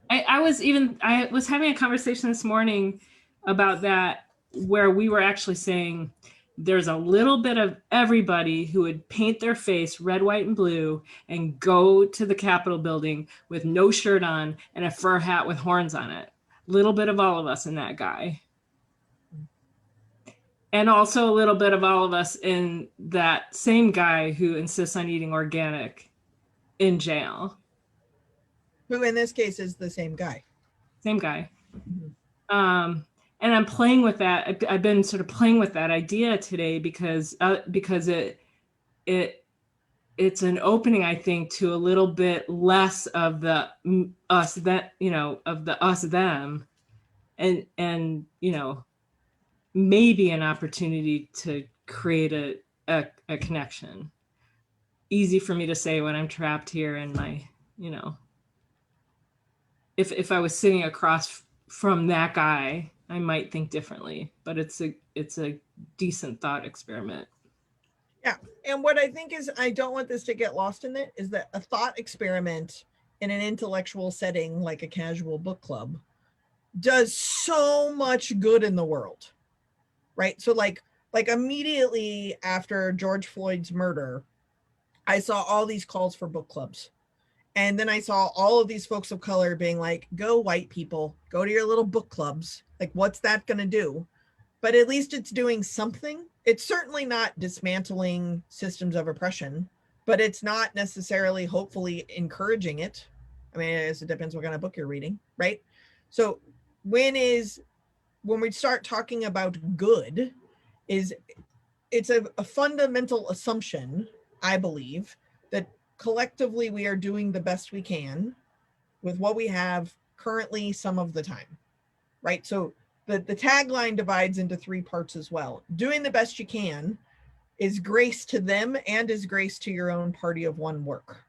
I was having a conversation this morning about that, where we were actually saying there's a little bit of everybody who would paint their face red, white, and blue and go to the Capitol building with no shirt on and a fur hat with horns on it. Little bit of all of us in that guy. And also a little bit of all of us in that same guy who insists on eating organic in jail. Who in this case is the same guy. Same guy. And I'm playing with that. I've been sort of playing with that idea today because it's an opening, I think, to a little bit less of the us, that, of the us, them, and maybe an opportunity to create a connection. Easy for me to say when I'm trapped here in my, if I was sitting across from that guy, I might think differently, but it's a decent thought experiment. Yeah. And what I think is, I don't want this to get lost in it, is that a thought experiment in an intellectual setting like a casual book club does so much good in the world, right? So like immediately after George Floyd's murder, I saw all these calls for book clubs. And then I saw all of these folks of color being like, go white people, go to your little book clubs. Like, what's that going to do? But at least it's doing something. It's certainly not dismantling systems of oppression, but it's not necessarily, hopefully, encouraging it. I mean, it depends what kind of book you're reading, right? So when we start talking about good, it's a fundamental assumption, I believe, that collectively we are doing the best we can with what we have currently some of the time, right? So the tagline divides into 3 parts as well. Doing the best you can is grace to them and is grace to your own party of one work.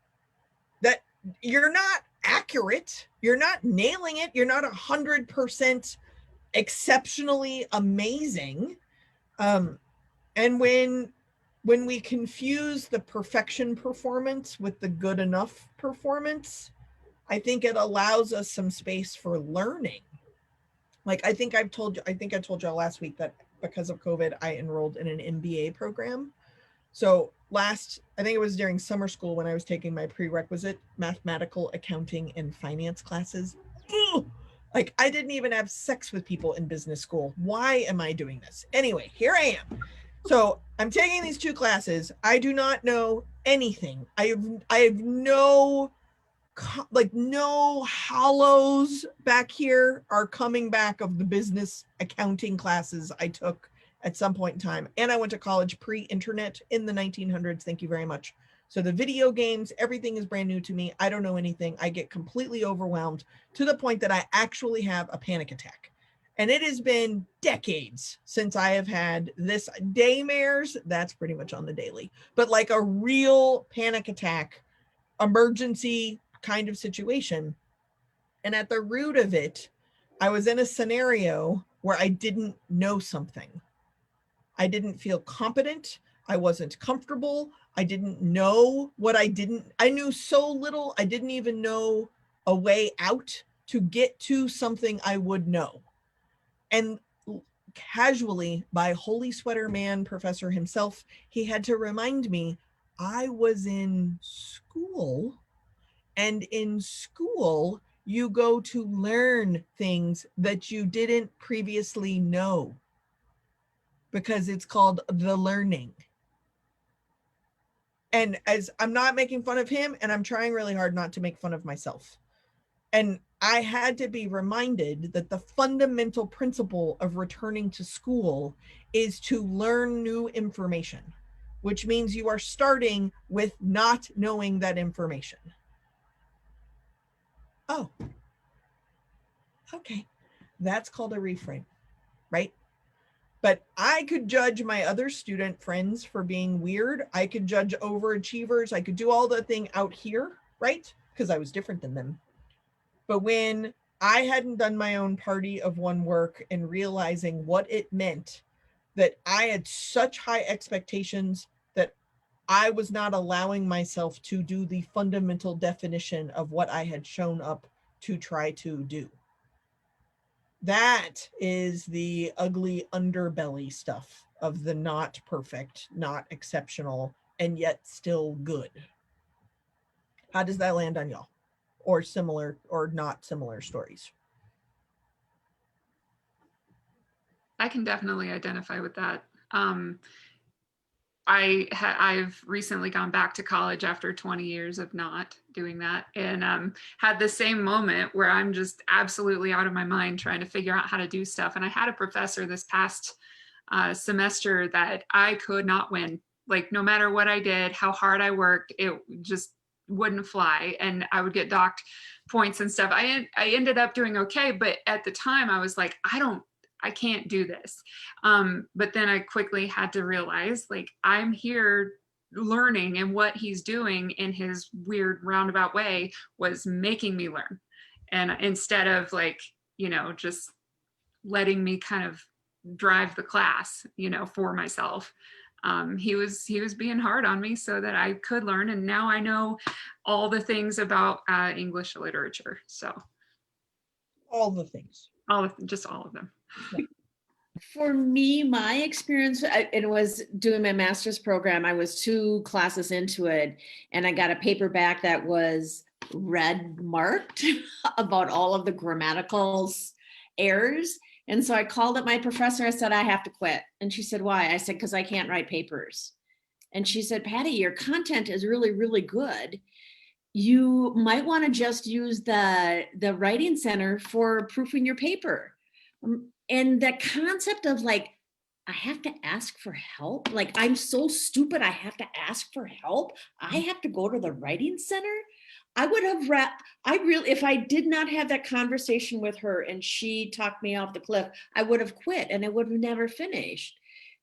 That you're not accurate, you're not nailing it, you're not 100% exceptionally amazing. And when we confuse the perfection performance with the good enough performance, I think it allows us some space for learning. Like I think I told y'all last week that because of COVID, I enrolled in an MBA program. So I think it was during summer school when I was taking my prerequisite mathematical, accounting, and finance classes. Like I didn't even have sex with people in business school. Why am I doing this? Anyway, here I am. So I'm taking these 2 classes. I do not know anything. I have no hollows back here are coming back of the business accounting classes I took at some point in time. And I went to college pre-internet in the 1900s. Thank you very much. So the video games, everything is brand new to me. I don't know anything. I get completely overwhelmed to the point that I actually have a panic attack. And it has been decades since I have had this daymares. That's pretty much on the daily, but like a real panic attack, emergency kind of situation. And at the root of it, I was in a scenario where I didn't know something. I didn't feel competent. I wasn't comfortable. I didn't know what I knew so little. I didn't even know a way out to get to something I would know. And casually, by Holy Sweater Man Professor himself, he had to remind me I was in school, and in school, you go to learn things that you didn't previously know because it's called the learning. And as I'm not making fun of him, and I'm trying really hard not to make fun of myself. And I had to be reminded that the fundamental principle of returning to school is to learn new information, which means you are starting with not knowing that information. Oh, okay. That's called a reframe, right? But I could judge my other student friends for being weird. I could judge overachievers. I could do all the thing out here, right? Because I was different than them. But when I hadn't done my own party of one work and realizing what it meant, that I had such high expectations that I was not allowing myself to do the fundamental definition of what I had shown up to try to do. That is the ugly underbelly stuff of the not perfect, not exceptional, and yet still good. How does that land on y'all? Or similar or not similar stories? I can definitely identify with that. I've recently gone back to college after 20 years of not doing that, and had the same moment where I'm just absolutely out of my mind trying to figure out how to do stuff. And I had a professor this past semester that I could not win. Like, no matter what I did, how hard I worked, it just wouldn't fly, and I would get docked points and stuff. I ended up doing okay, but at the time I was like, I can't do this. But then I quickly had to realize, like, I'm here learning, and what he's doing in his weird roundabout way was making me learn. And instead of, like, just letting me kind of drive the class, for myself, he was being hard on me so that I could learn. And now I know all the things about English literature. So All the things. Just all of them. For me, my experience, it was doing my master's program. I was 2 classes into it, and I got a paper back that was red marked about all of the grammatical errors. And so I called up my professor. I said, I have to quit. And she said, why? I said, because I can't write papers. And she said, Patty, your content is really, really good. You might want to just use the writing center for proofing your paper. And the concept of, like, I have to ask for help. Like, I'm so stupid. I have to ask for help. I have to go to the writing center. I would have if I did not have that conversation with her and she talked me off the cliff, I would have quit and I would have never finished.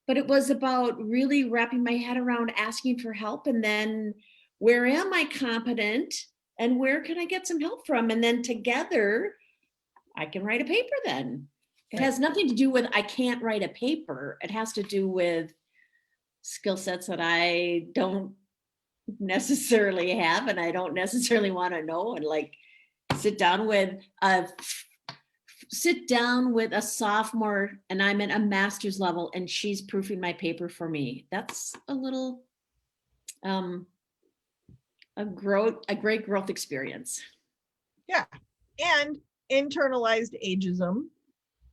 But it was about really wrapping my head around asking for help, and then where am I competent and where can I get some help from? And then together I can write a paper then. It has nothing to do with I can't write a paper. It has to do with skill sets that I don't necessarily have and I don't necessarily want to know, and like sit down with a sophomore and I'm at a master's level and she's proofing my paper for me. That's a little a great growth experience. Yeah. And internalized ageism,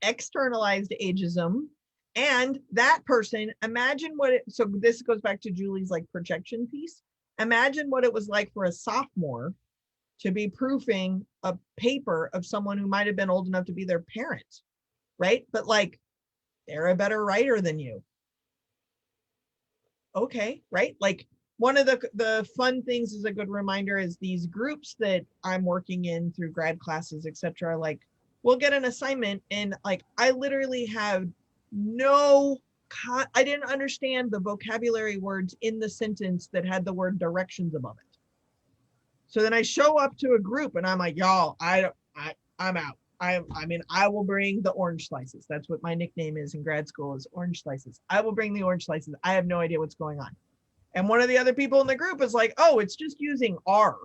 externalized ageism, and that person, imagine so this goes back to Julie's like projection piece. Imagine what it was like for a sophomore to be proofing a paper of someone who might have been old enough to be their parent, right? But like, they're a better writer than you. Okay, right? Like, one of the fun things is a good reminder is these groups that I'm working in through grad classes, etc. Like, we'll get an assignment and like, I literally have I didn't understand the vocabulary words in the sentence that had the word directions above it. So then I show up to a group and I'm like, y'all, I'm out. I mean, I will bring the orange slices. That's what my nickname is in grad school, is orange slices. I will bring the orange slices. I have no idea what's going on. And one of the other people in the group is like, oh, it's just using R.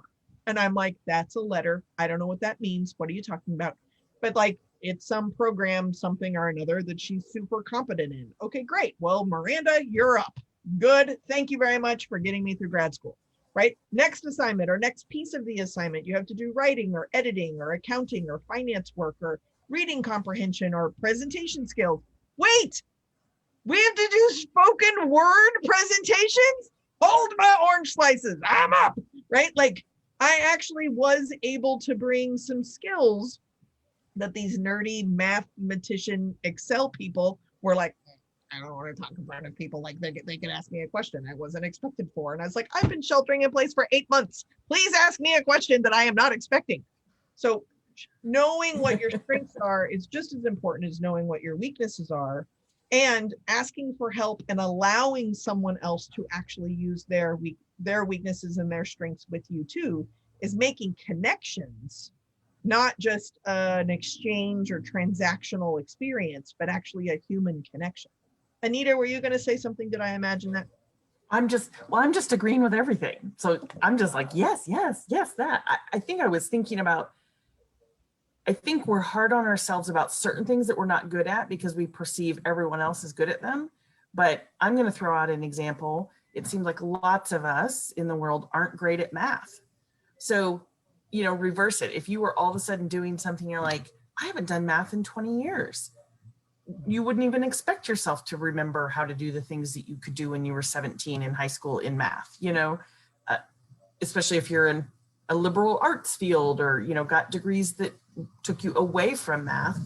And I'm like, that's a letter. I don't know what that means. What are you talking about? But like, it's some program, something or another that she's super competent in. Okay, great. Well, Miranda, you're up. Good. Thank you very much for getting me through grad school. Right? Next assignment or next piece of the assignment, you have to do writing or editing or accounting or finance work or reading comprehension or presentation skills. Wait, we have to do spoken word presentations? Hold my orange slices. I'm up. Right? Like, I actually was able to bring some skills that these nerdy mathematician Excel people were like, I don't want to talk in front of people like they could ask me a question I wasn't expected for. And I was like, I've been sheltering in place for 8 months. Please ask me a question that I am not expecting. So knowing what your strengths are is just as important as knowing what your weaknesses are, and asking for help and allowing someone else to actually use their weaknesses and their strengths with you too, is making connections, not just an exchange or transactional experience, but actually a human connection. Anita, were you going to say something? Did I imagine that? I'm just agreeing with everything. So I'm just like, yes, that. I think I was thinking about, I think we're hard on ourselves about certain things that we're not good at because we perceive everyone else is good at them. But I'm going to throw out an example. It seems like lots of us in the world aren't great at math. So, you know, reverse it. If you were all of a sudden doing something, you're like, I haven't done math in 20 years. You wouldn't even expect yourself to remember how to do the things that you could do when you were 17 in high school in math, you know, especially if you're in a liberal arts field or, you know, got degrees that took you away from math.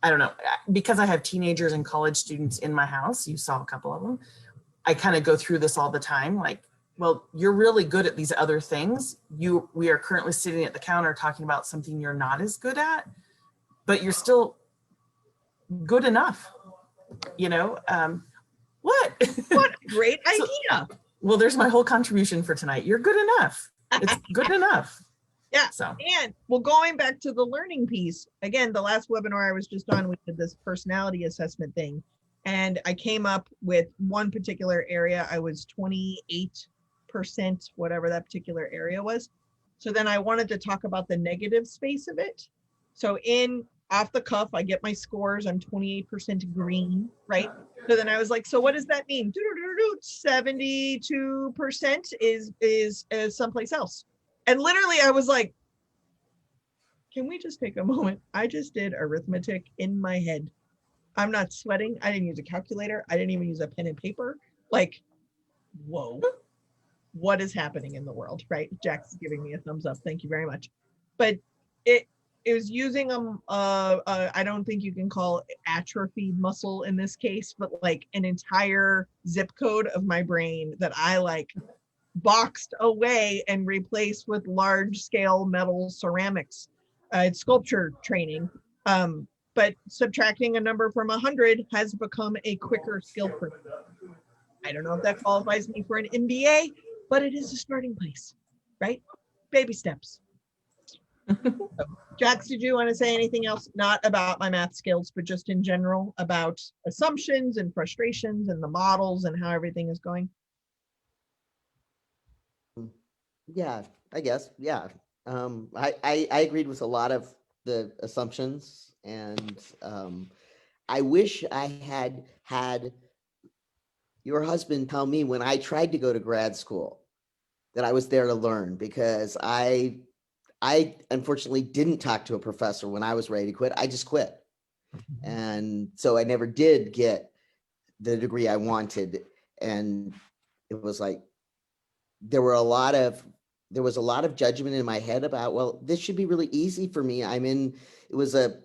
I don't know, because I have teenagers and college students in my house, you saw a couple of them. I kind of go through this all the time. Like, well, you're really good at these other things. We are currently sitting at the counter talking about something you're not as good at, but you're still good enough, you know. What a great idea. Well, there's my whole contribution for tonight. You're good enough. It's good enough. Yeah. So, and well, going back to the learning piece again, the last webinar I was just on, we did this personality assessment thing, and I came up with one particular area. I was 28%, whatever that particular area was. So then I wanted to talk about the negative space of it. So off the cuff, I get my scores. I'm 28% green, right? So then I was like, so what does that mean? 72% is someplace else. And literally I was like, can we just take a moment? I just did arithmetic in my head. I'm not sweating. I didn't use a calculator. I didn't even use a pen and paper. Like, whoa, what is happening in the world, right? Jack's giving me a thumbs up. Thank you very much. But it was using I don't think you can call it atrophied muscle in this case, but like an entire zip code of my brain that I like boxed away and replaced with large scale metal ceramics. It's sculpture training. But subtracting a number from 100 has become a quicker skill for me. I don't know if that qualifies me for an MBA, but it is a starting place, right? Baby steps. Jax, did you want to say anything else? Not about my math skills, but just in general about assumptions and frustrations and the models and how everything is going? Yeah, I guess. Yeah. I agreed with a lot of the assumptions, and I wish I had your husband tell me when I tried to go to grad school that I was there to learn, because I unfortunately didn't talk to a professor when I was ready to quit. I just quit. And so I never did get the degree I wanted. And it was like, there was a lot of judgment in my head about, well, this should be really easy for me. It was a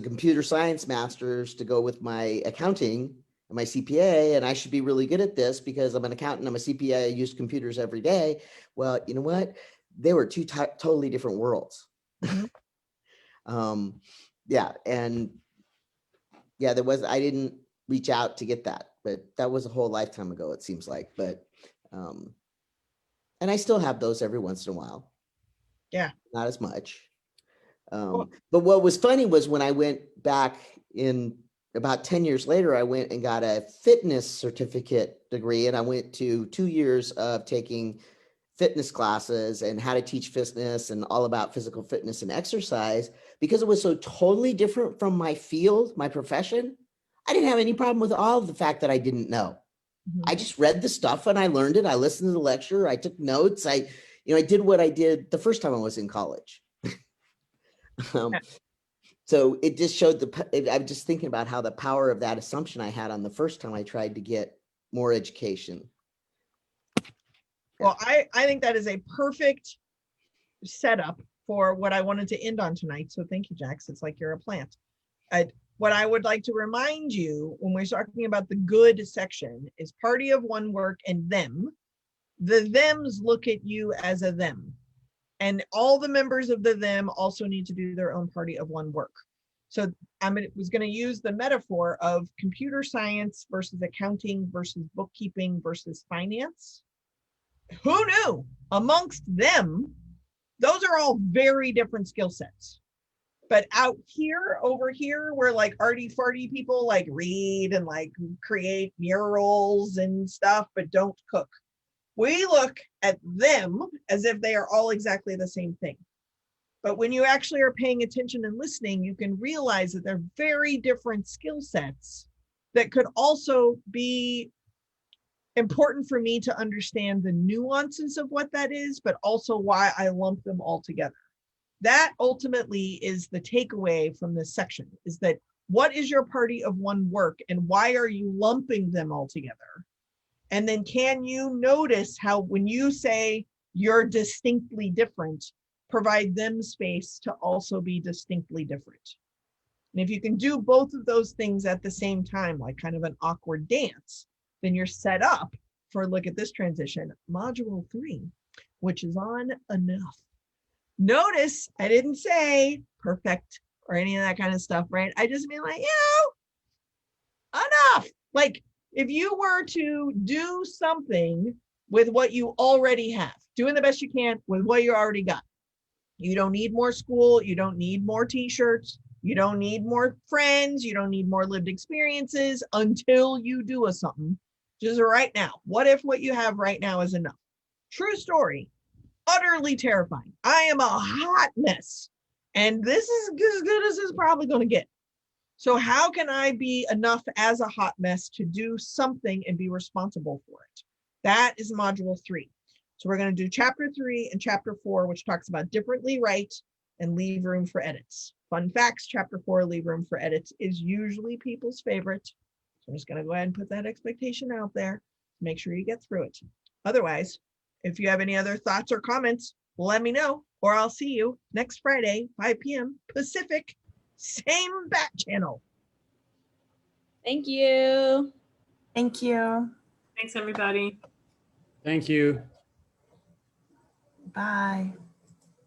computer science master's to go with my accounting and my CPA, and I should be really good at this because I'm an accountant, I'm a CPA, I use computers every day. Well, you know what? They were two totally different worlds. yeah, and yeah, I didn't reach out to get that, but that was a whole lifetime ago, it seems like. But and I still have those every once in a while. Yeah. Not as much. Well- But what was funny was when I went back in about 10 years later, I went and got a fitness certificate degree, and I went to 2 years of taking fitness classes and how to teach fitness and all about physical fitness and exercise, because it was so totally different from my field, my profession. I didn't have any problem with all of the fact that I didn't know. I just read the stuff and I learned it. I listened to the lecture. I took notes. I did what I did the first time I was in college. So it just showed I'm just thinking about how the power of that assumption I had on the first time I tried to get more education. Well, I think that is a perfect setup for what I wanted to end on tonight. So thank you, Jax. It's like you're a plant. What I would like to remind you when we're talking about the good section is party of one work and them. The thems look at you as a them. And all the members of the them also need to do their own party of one work. So I was going to use the metaphor of computer science versus accounting versus bookkeeping versus finance. Who knew? Amongst them, those are all very different skill sets. But out here, over here, where like arty farty people like read and like create murals and stuff, but don't cook. We look at them as if they are all exactly the same thing. But when you actually are paying attention and listening, you can realize that they're very different skill sets that could also be important for me to understand the nuances of what that is, but also why I lump them all together. That ultimately is the takeaway from this section, is that what is your party of one work and why are you lumping them all together? And then can you notice how when you say you're distinctly different, provide them space to also be distinctly different. And if you can do both of those things at the same time, like kind of an awkward dance, then you're set up for, look at this transition, module 3, which is on enough. Notice I didn't say perfect or any of that kind of stuff, right? I just mean like, enough. Like if you were to do something with what you already have, doing the best you can with what you already got. You don't need more school. You don't need more t-shirts. You don't need more friends. You don't need more lived experiences until you do something. Just right now. What if what you have right now is enough? True story. Utterly terrifying. I am a hot mess. And this is as good as it's probably going to get. So how can I be enough as a hot mess to do something and be responsible for it? That is module 3. So we're going to do chapter 3 and chapter 4, which talks about differently write and leave room for edits. Fun facts, chapter 4, leave room for edits, is usually people's favorite. So I'm just going to go ahead and put that expectation out there. Make sure you get through it. Otherwise, if you have any other thoughts or comments, let me know, or I'll see you next Friday, 5 p.m. Pacific, same back channel. Thank you. Thank you. Thanks, everybody. Thank you. Bye.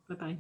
Bye-bye.